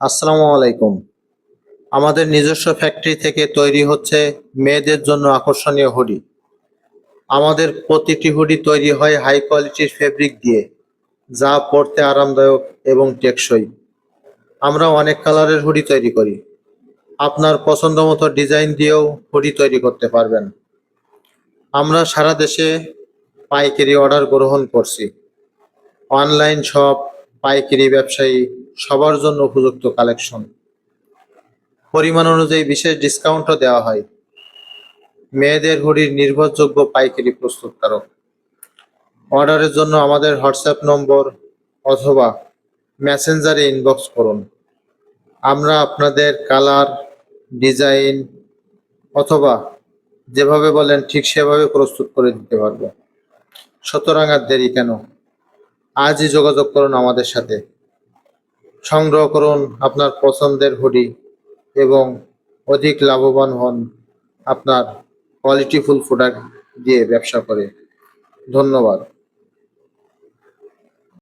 আসসালামু আলাইকুম। আমাদের নিজস্ব ফ্যাক্টরি থেকে তৈরি হচ্ছে মেয়েদের জন্য আকর্ষণীয় হুডি। আমাদের প্রতিটি হুডি তৈরি হয় হাই কোয়ালিটির ফেব্রিক দিয়ে, যা পরতে আরামদায়ক এবং টেকসই। আমরা অনেক কালারের হুডি তৈরি করি। আপনার পছন্দ মতো ডিজাইন দিয়েও হুডি তৈরি করতে পারবেন। আমরা সারা দেশে পাইকারি অর্ডার গ্রহণ করছি। অনলাইন শপ, পাইকারি ব্যবসায়ী সবার জন্য উপযুক্ত কালেকশন। পরিমাণ অনুযায়ী বিশেষ ডিসকাউন্টও দেওয়া হয়। মেয়েদের হুডির নির্ভরযোগ্য পাইকারি প্রস্তুতকারক। অর্ডারের জন্য আমাদের হোয়াটসঅ্যাপ নম্বর অথবা মেসেঞ্জারে ইনবক্স করুন। আমরা আপনাদের কালার, ডিজাইন অথবা যেভাবে বলেন ঠিক সেভাবে প্রস্তুত করে দিতে পারবো। সুতরাং আর দেরি কেন? আজই যোগাযোগ করুন আমাদের সাথে। সংগ্রহ করুন আপনার পছন্দের হুডি এবং অধিক লাভবান হন আপনার কোয়ালিটিফুল প্রোডাক্ট দিয়ে ব্যবসা করে। ধন্যবাদ।